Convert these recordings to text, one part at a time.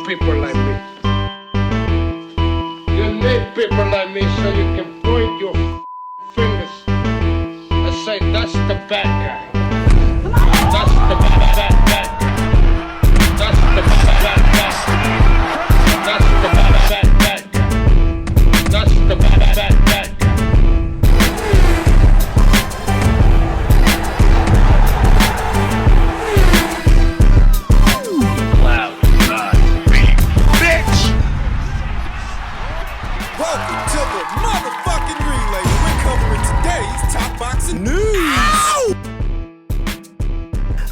people like me. You need people like me so you can point your fingers and say, that's the bad guy. That's the bad guy. That's the bad guy. That's the bad guy. That's the bad guy. Welcome to the motherfucking relay. We're covering today's top boxing news.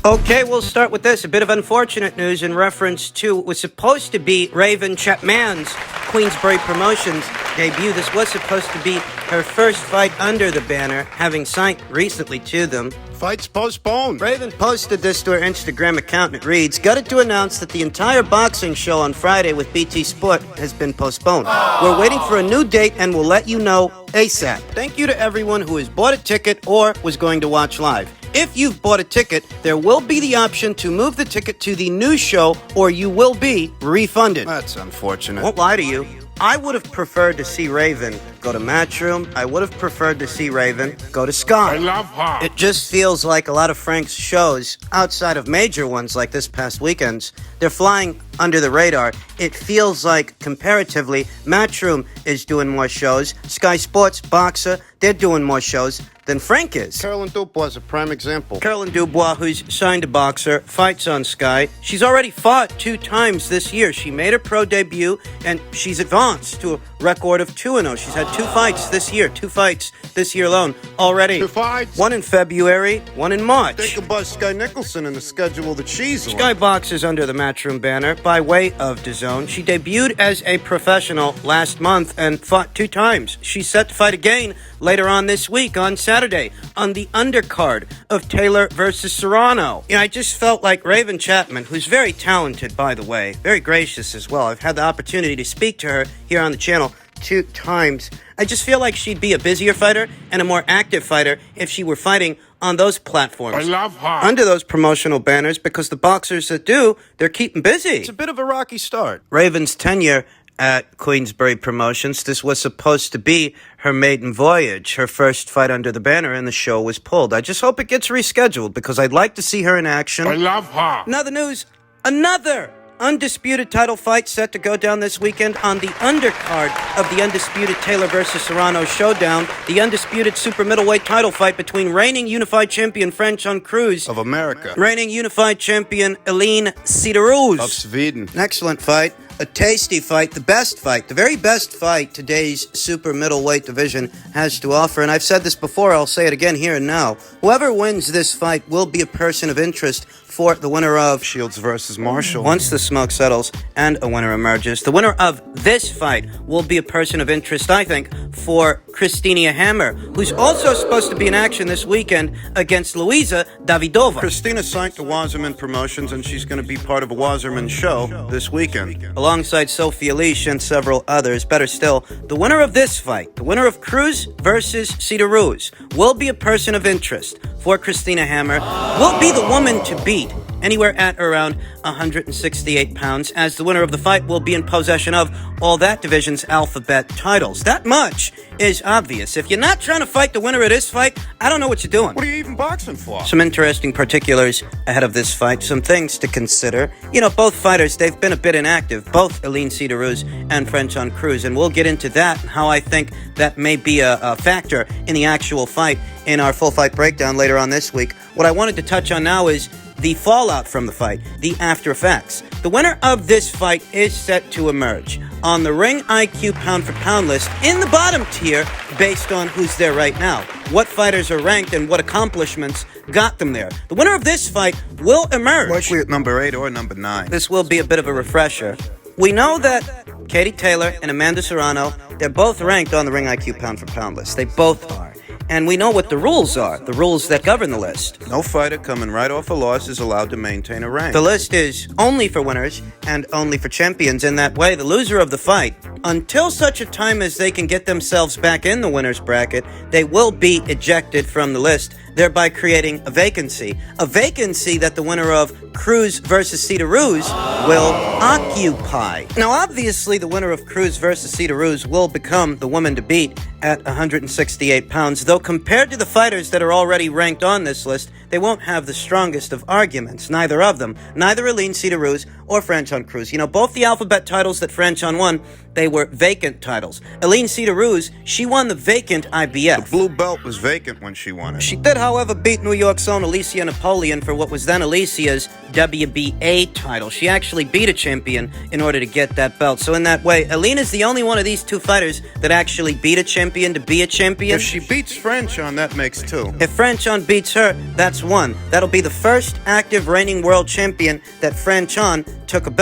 Okay, we'll start with this. A bit of unfortunate news in reference to what was supposed to be Raven Chapman's Queensberry Promotions debut. This was supposed to be her first fight under the banner, having signed recently to them. Fight's postponed. Raven posted this to her Instagram account, and it reads, "Got it to announce that the entire boxing show on Friday with BT Sport has been postponed. We're waiting for a new date and we'll let you know ASAP. Thank you to everyone who has bought a ticket or was going to watch live. If you've bought a ticket, there will be the option to move the ticket to the new show or you will be refunded." That's unfortunate. Won't lie to you. I would have preferred to see Raven go to Matchroom. I would have preferred to see Raven go to Sky. I love her. It just feels like a lot of Frank's shows, outside of major ones like this past weekend's, they're flying under the radar. It feels like, comparatively, Matchroom is doing more shows. Sky Sports, Boxer, they're doing more shows than Frank is. Caroline Dubois is a prime example. Caroline Dubois, who's signed to Boxer, fights on Sky. She's already fought 2 times this year. She made her pro debut, and she's advanced to a record of 2-0. She's had 2 fights this year. 2 fights this year alone already. 2 fights? 1 in February, 1 in March. Think about Sky Nicholson in the schedule that she's on. Sky boxes under the Matchroom banner by way of DAZN. She debuted as a professional last month and fought 2 times. She's set to fight again later on this week on Saturday on the undercard of Taylor versus Serrano. I just felt like Raven Chapman, who's very talented, by the way, very gracious as well. I've had the opportunity to speak to her here on the channel 2 times. I just feel like she'd be a busier fighter and a more active fighter if she were fighting on those platforms. I love her. Under those promotional banners, because the boxers that do, they're keeping busy. It's a bit of a rocky start. Raven's tenure at Queensberry Promotions, this was supposed to be her maiden voyage, her first fight under the banner, and the show was pulled. I just hope it gets rescheduled because I'd like to see her in action. I love her. Another news, another Undisputed title fight set to go down this weekend on the undercard of the Undisputed Taylor versus Serrano showdown. The Undisputed super middleweight title fight between reigning unified champion Franchon Cruz Of America. reigning unified champion Eileen Cederroos. Of Sweden. An excellent fight, a tasty fight, the best fight, the very best fight today's super middleweight division has to offer. And I've said this before, I'll say it again here and now. Whoever wins this fight will be a person of interest for the winner of Shields versus Marshall. once the smoke settles and a winner emerges. The winner of this fight will be a person of interest, I think, for Christina Hammer, who's also supposed to be in action this weekend against Luisa Davidova. Christina signed to Wasserman Promotions, and she's going to be part of a Wasserman show this weekend. Alongside Sophia Leash and several others. Better still, the winner of this fight, the winner of Cruz versus Cederroos, will be a person of interest for Christina Hammer, will be the woman to beat anywhere at around 168 pounds, as the winner of the fight will be in possession of all that division's alphabet titles. That much is obvious. If you're not trying to fight the winner of this fight, I don't know what you're doing. What are you even boxing for? Some interesting particulars ahead of this fight, some things to consider. Both fighters, they've been a bit inactive, both Eileen Cederroos and Franchon Cruz, and we'll get into that and how I think that may be a factor in the actual fight in our full fight breakdown later on this week. What I wanted to touch on now is the fallout from the fight, the after effects. The winner of this fight is set to emerge on the Ring IQ pound-for-pound list in the bottom tier based on who's there right now, what fighters are ranked, and what accomplishments got them there. The winner of this fight will emerge. Likely at number 8 or number 9. This will be a bit of a refresher. We know that Katie Taylor and Amanda Serrano, they're both ranked on the Ring IQ pound-for-pound list. They both are. And we know what the rules are, the rules that govern the list. No fighter coming right off a loss is allowed to maintain a rank. The list is only for winners and only for champions. In that way, the loser of the fight, until such a time as they can get themselves back in the winner's bracket, they will be ejected from the list. thereby creating a vacancy. A vacancy that the winner of Cruz versus Cederroos will occupy. Now, obviously, the winner of Cruz versus Cederroos will become the woman to beat at 168 pounds, though compared to the fighters that are already ranked on this list, they won't have the strongest of arguments. Neither of them. Neither Aline Cederroos or Franchon Cruz. You know, both the alphabet titles that Franchon won, they were vacant titles. Aline Cederroos, she won the vacant IBF. The blue belt was vacant when she won it. She did, however, beat New York's own Alicia Napoleon for what was then Alicia's WBA title. She actually beat a champion in order to get that belt. So in that way, Aline is the only one of these two fighters that actually beat a champion to be a champion. If she beats Franchon, that makes two. If Franchon beats her, that's one. That'll be the first active reigning world champion that Franchon took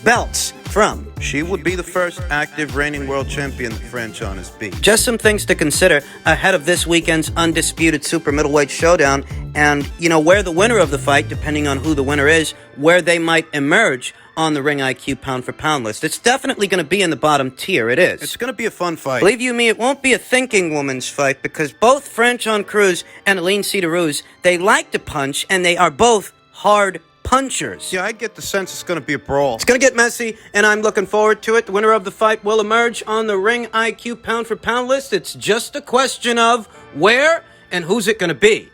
belts from. She would be the first active reigning world champion that Franchon has beat. Just some things to consider ahead of this weekend's Undisputed Super Middleweight Showdown, and, you know, where the winner of the fight, depending on who the winner is, where they might emerge on the Ring IQ pound-for-pound list. It's definitely going to be in the bottom tier. It is. It's going to be a fun fight. Believe you me, it won't be a thinking woman's fight, because both Franchon Cruz and Aline Cederroos, they like to punch, and they are both hard punchers. Yeah, I get the sense it's going to be a brawl. It's going to get messy, and I'm looking forward to it. The winner of the fight will emerge on the Ring IQ pound-for-pound list. It's just a question of where and who's it going to be.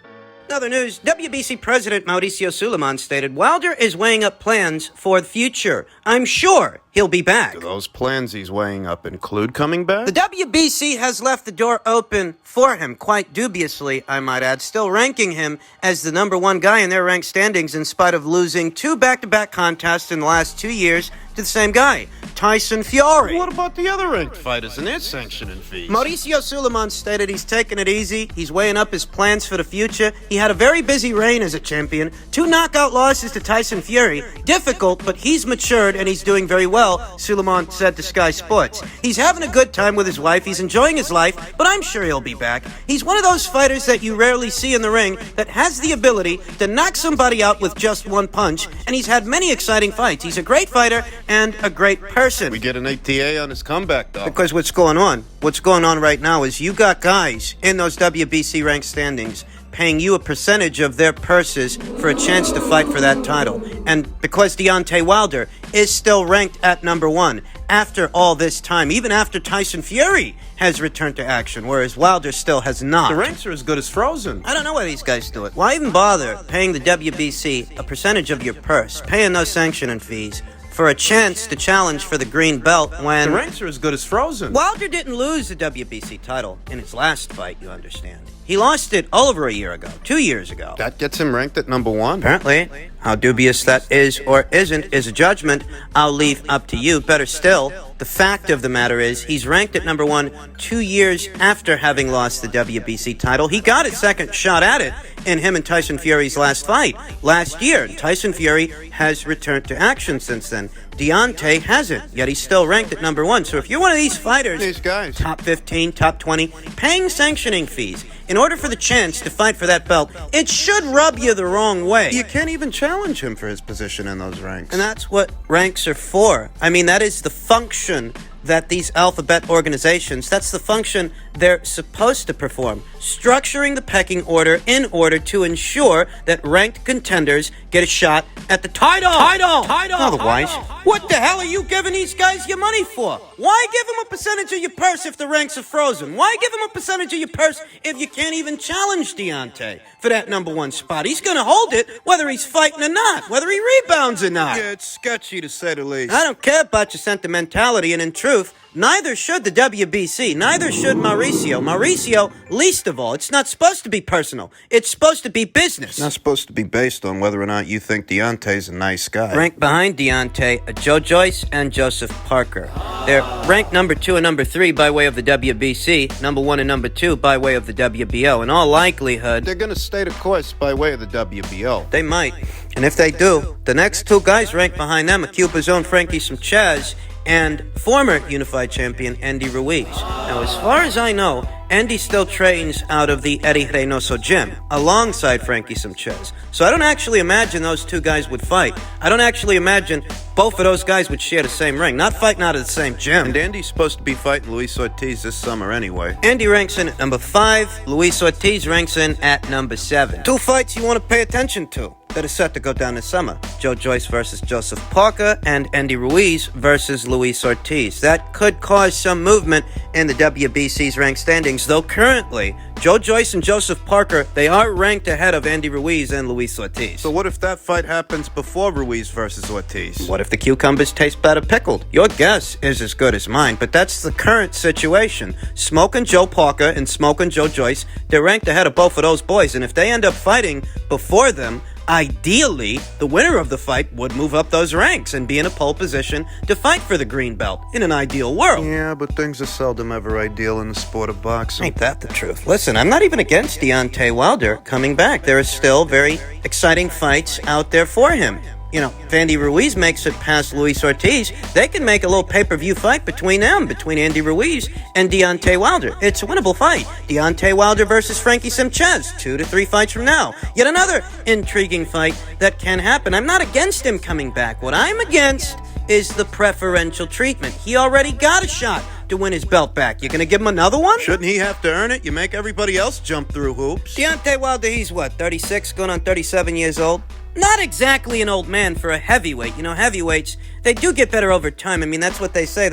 In other news, WBC President Mauricio Sulaiman stated Wilder is weighing up plans for the future. I'm sure he'll be back. Do those plans he's weighing up include coming back? The WBC has left the door open for him, quite dubiously, I might add, still ranking him as the number one guy in their ranked standings in spite of losing 2 back-to-back contests in the last 2 years to the same guy, Tyson Fury. What about the other ranked fighters and their sanctioning fees? Mauricio Sulaiman stated he's taking it easy. He's weighing up his plans for the future. He had a very busy reign as a champion. 2 knockout losses to Tyson Fury. Difficult, but he's matured and he's doing very well, Sulaiman said to Sky Sports. He's having a good time with his wife. He's enjoying his life, but I'm sure he'll be back. He's one of those fighters that you rarely see in the ring that has the ability to knock somebody out with just one punch, and he's had many exciting fights. He's a great fighter and a great person. We get an ATA on his comeback, though. Because what's going on right now is you got guys in those WBC ranked standings paying you a percentage of their purses for a chance to fight for that title. And because Deontay Wilder is still ranked at number 1 after all this time, even after Tyson Fury has returned to action, whereas Wilder still has not. The ranks are as good as frozen. I don't know why these guys do it. Why even bother paying the WBC a percentage of your purse, paying those sanctioning fees, for a chance to challenge for the green belt when... The ranks are as good as frozen. Wilder didn't lose the WBC title in his last fight, you understand. He lost it over a year ago, 2 years ago. That gets him ranked at number 1? Apparently. How dubious that is or isn't is a judgment I'll leave up to you. Better still, the fact of the matter is he's ranked at number 1 2 years after having lost the WBC title. He got his second shot at it in him and Tyson Fury's last fight last year. Tyson Fury has returned to action since then. Deontay hasn't, yet he's still ranked at number 1. So if you're one of these fighters, these guys, top 15, top 20, paying sanctioning fees in order for the chance to fight for that belt, it should rub you the wrong way. You can't even challenge him for his position in those ranks. And that's what ranks are for. I mean, that is the function that these alphabet organizations, that's the function they're supposed to perform. Structuring the pecking order in order to ensure that ranked contenders get a shot at the title. Otherwise, what the hell are you giving these guys your money for? Why give them a percentage of your purse if the ranks are frozen? Why give them a percentage of your purse if you can't even challenge Deontay for that number 1 spot? He's going to hold it whether he's fighting or not, whether he rebounds or not. Yeah, it's sketchy to say the least. I don't care about your sentimentality, and in truth, neither should the WBC, neither should Mauricio. Mauricio, least of all. It's not supposed to be personal. It's supposed to be business. It's not supposed to be based on whether or not you think Deontay's a nice guy. Ranked behind Deontay are Joe Joyce and Joseph Parker. They're ranked number 2 and number 3 by way of the WBC, number 1 and number 2 by way of the WBO. In all likelihood, they're going to stay the course by way of the WBO. They might. And if they do, the next 2 guys ranked behind them are Cuba's own Frankie Sanchez and former unified champion Andy Ruiz. Now, as far as I know, Andy still trains out of the Eddie Reynoso gym alongside Frankie Sanchez. So I don't actually imagine those two guys would fight. I don't actually imagine both of those guys would share the same ring, not fighting out of the same gym. And Andy's supposed to be fighting Luis Ortiz this summer anyway. Andy ranks in at number 5. Luis Ortiz ranks in at number 7. 2 fights you want to pay attention to that are set to go down this summer. Joe Joyce versus Joseph Parker and Andy Ruiz versus Luis Ortiz. That could cause some movement in the WBC's ranked standings, though currently Joe Joyce and Joseph Parker, they are ranked ahead of Andy Ruiz and Luis Ortiz. So what if that fight happens before Ruiz versus Ortiz? What if the cucumbers taste better pickled? Your guess is as good as mine, but that's the current situation. Smoking Joe Parker and Smoking Joe Joyce, they're ranked ahead of both of those boys, and if they end up fighting before them, ideally, the winner of the fight would move up those ranks and be in a pole position to fight for the green belt in an ideal world. Yeah, but things are seldom ever ideal in the sport of boxing. Ain't that the truth? Listen, I'm not even against Deontay Wilder coming back. There are still very exciting fights out there for him. You know, if Andy Ruiz makes it past Luis Ortiz, they can make a little pay-per-view fight between them, between Andy Ruiz and Deontay Wilder. It's a winnable fight. Deontay Wilder versus Frankie Sanchez, 2 to 3 fights from now. Yet another intriguing fight that can happen. I'm not against him coming back. What I'm against is the preferential treatment. He already got a shot to win his belt back. You're gonna give him another one? Shouldn't he have to earn it? You make everybody else jump through hoops. Deontay Wilder, he's what, 36, going on 37 years old? Not exactly an old man for a heavyweight. You know, heavyweights, they do get better over time. I mean, that's what they say.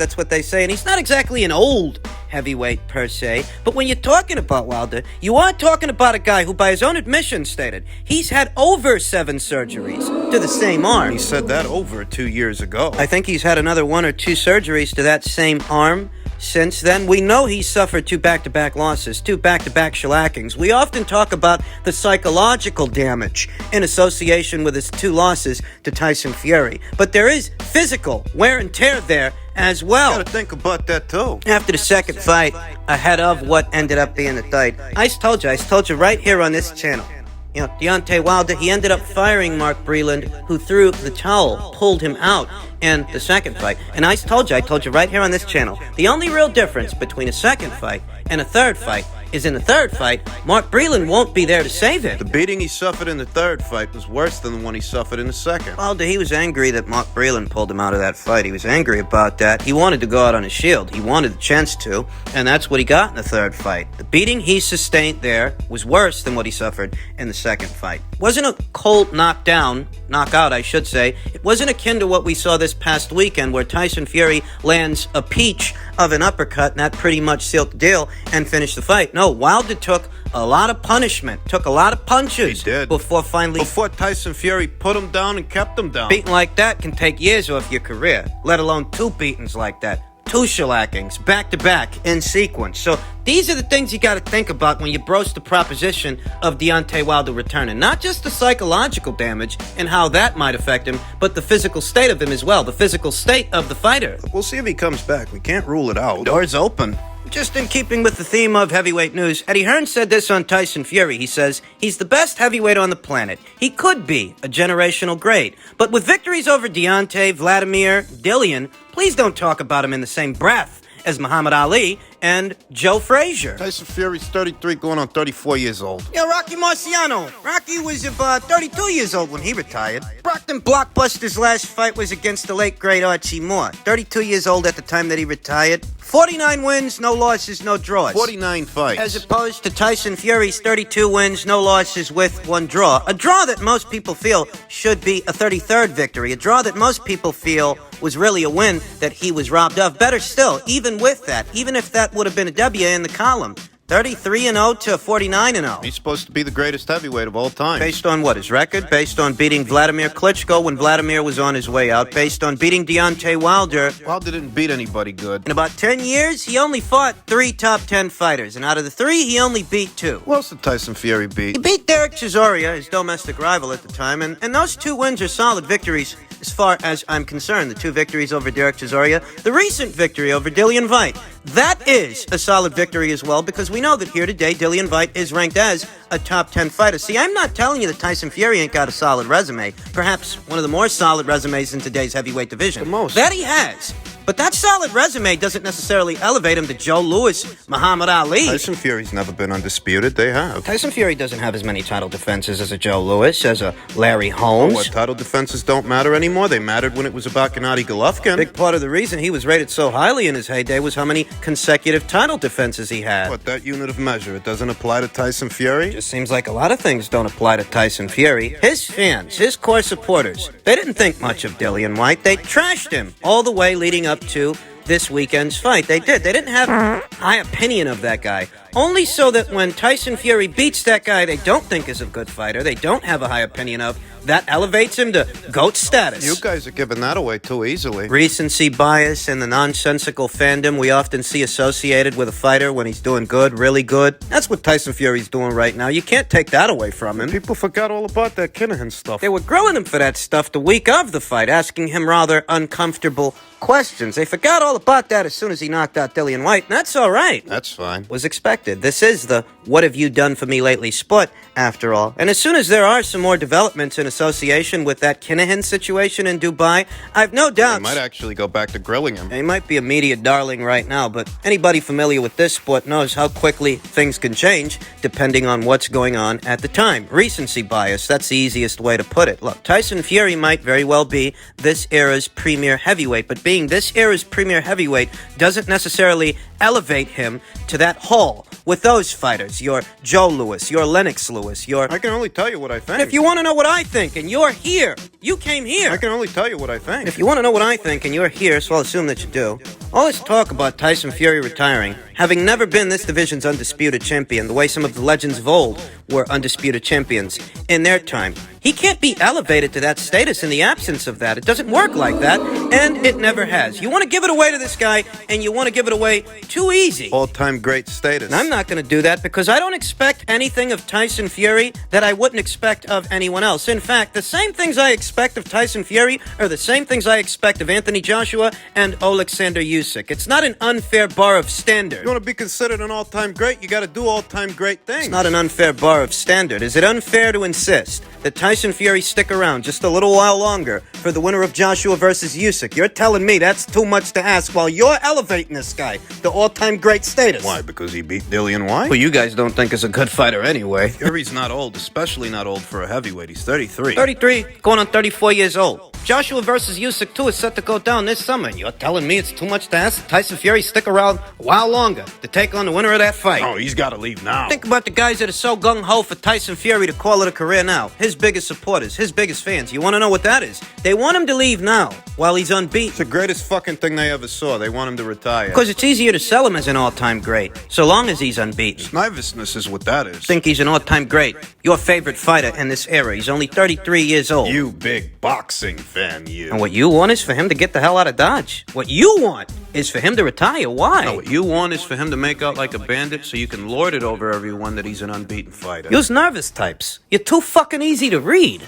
And he's not exactly an old heavyweight per se. But when you're talking about Wilder, you are talking about a guy who, by his own admission, stated he's had over 7 surgeries to the same arm. He said that over 2 years ago. I think he's had another 1 or 2 surgeries to that same arm. Since then, we know he suffered 2 back-to-back losses, 2 back-to-back shellackings. We often talk about the psychological damage in association with his 2 losses to Tyson Fury. But there is physical wear and tear there as well. You gotta think about that too. After the second fight, ahead of what ended up being the third, I told you right here on this channel. You know, Deontay Wilder, he ended up firing Mark Breland, who threw the towel, pulled him out in the second fight. And I told you right here on this channel, the only real difference between a second fight and a third fight is in the third fight, Mark Breland won't be there to save him. The beating he suffered in the third fight was worse than the one he suffered in the second. Wilder, he was angry that Mark Breland pulled him out of that fight. He was angry about that. He wanted to go out on his shield. He wanted the chance to, and that's what he got in the third fight. The beating he sustained there was worse than what he suffered in the second fight. It wasn't a cold knockout, I should say. It wasn't akin to what we saw this past weekend where Tyson Fury lands a peach of an uppercut and that pretty much sealed the deal and finished the fight. No, Wilder took a lot of punishment, took a lot of punches He did. before Tyson Fury put him down and kept him down. Beating like that can take years off your career, let alone 2 beatings like that. 2 shellackings, back-to-back, in sequence. So these are the things you got to think about when you broach the proposition of Deontay Wilder returning. Not just the psychological damage and how that might affect him, but the physical state of him as well, the physical state of the fighter. We'll see if he comes back. We can't rule it out. Doors open. Just in keeping with the theme of heavyweight news, Eddie Hearn said this on Tyson Fury. He says, he's the best heavyweight on the planet. He could be a generational great. But with victories over Deontay, Vladimir, Dillian, please don't talk about him in the same breath as Muhammad Ali and Joe Frazier. Tyson Fury's 33 going on 34 years old. Yeah, Rocky Marciano. Rocky was about 32 years old when he retired. Brockton Blockbuster's last fight was against the late great Archie Moore. 32 years old at the time that he retired. 49 wins, no losses, no draws. 49 fights. As opposed to Tyson Fury's 32 wins, no losses with 1 draw. A draw that most people feel should be a 33rd victory. A draw that most people feel was really a win that he was robbed of. Better still, even with that, even if that would have been a W in the column, 33-0 to 49-0. He's supposed to be the greatest heavyweight of all time. Based on what, his record? Based on beating Vladimir Klitschko when Vladimir was on his way out. Based on beating Deontay Wilder. Wilder didn't beat anybody good. In about 10 years, he only fought 3 top 10 fighters. And out of the 3, he only beat 2. Who else did Tyson Fury beat? He beat Derek Chisora, his domestic rival at the time. And those 2 wins are solid victories as far as I'm concerned. The 2 victories over Derek Chisora. The recent victory over Dillian Whyte. That is a solid victory as well, because we know that here today, Dillian Whyte is ranked as a top 10 fighter. See, I'm not telling you that Tyson Fury ain't got a solid resume. Perhaps one of the more solid resumes in today's heavyweight division. The most. That he has. But that's solid resume doesn't necessarily elevate him to Joe Louis, Muhammad Ali. Tyson Fury's never been undisputed. They have. Tyson Fury doesn't have as many title defenses as a Joe Louis, as a Larry Holmes. What, title defenses don't matter anymore? They mattered when it was about Gennady Golovkin. Big part of the reason he was rated so highly in his heyday was how many consecutive title defenses he had. What, that unit of measure, it doesn't apply to Tyson Fury? Just seems like a lot of things don't apply to Tyson Fury. His fans, his core supporters, they didn't think much of Dillian White. They trashed him all the way leading up to this weekend's fight. They did. They didn't have a high opinion of that guy. Only so that when Tyson Fury beats that guy they don't think is a good fighter, they don't have a high opinion of, that elevates him to GOAT status. You guys are giving that away too easily. Recency bias and the nonsensical fandom we often see associated with a fighter when he's doing good, really good. That's what Tyson Fury's doing right now. You can't take that away from him. People forgot all about that Kinahan stuff. They were grilling him for that stuff the week of the fight, asking him rather uncomfortable questions. They forgot all about that as soon as he knocked out Dillian White, and that's all right. That's fine. Was expected. This is the what have you done for me lately split, after all. And as soon as there are some more developments in association with that Kinahan situation in Dubai, I've no doubt They might actually go back to grilling him. he might be a media darling right now, but anybody familiar with this sport knows how quickly things can change depending on what's going on at the time. Recency bias, that's the easiest way to put it. Look, Tyson Fury might very well be this era's premier heavyweight, but being this era's premier heavyweight doesn't necessarily elevate him to that hall with those fighters. Your Joe Louis, your Lennox Lewis, your... I can only tell you what I think. If you want to know what I think and you're here, you came here. I can only tell you what I think. If you want to know what I think and you're here, so I'll assume that you do, all this talk about Tyson Fury retiring, having never been this division's undisputed champion, the way some of the legends of old were undisputed champions in their time, he can't be elevated to that status in the absence of that. It doesn't work like that, and it never has. You want to give it away to this guy, and you want to give it away too easy. All-time great status. And I'm not going to do that because I don't expect anything of Tyson Fury that I wouldn't expect of anyone else. In fact, the same things I expect of Tyson Fury are the same things I expect of Anthony Joshua and Alexander Usyk. It's not an unfair bar of standard. You want to be considered an all-time great, you got to do all-time great things. It's not an unfair bar of standard. Is it unfair to insist that Tyson Fury stick around just a little while longer for the winner of Joshua versus Usyk? You're telling me that's too much to ask while you're elevating this guy to all-time great status. Why? Because he beat Dillian White? Who you guys don't think is a good fighter anyway. Fury's not old, especially not old for a heavyweight. He's 33. 33, going on 34 years old. Joshua versus Usyk 2 is set to go down this summer, and you're telling me it's too much to ask Tyson Fury stick around a while longer to take on the winner of that fight? Oh, he's got to leave now. Think about the guys that are so gung-ho for Tyson Fury to call it a career now. His biggest supporters, his biggest fans. You want to know what that is? They want him to leave now, while he's unbeaten. It's the greatest fucking thing they ever saw. They want him to retire. Because it's easier to sell him as an all-time great, so long as he's unbeaten. Nervousness is what that is. Think he's an all-time great. Your favorite fighter in this era. He's only 33 years old. You big boxing fan, you. And what you want is for him to get the hell out of Dodge. What you want is for him to retire. Why? No, what you want is for him to make out like a bandit so you can lord it over everyone that he's an unbeaten fighter. You're nervous types. You're too fucking easy to read.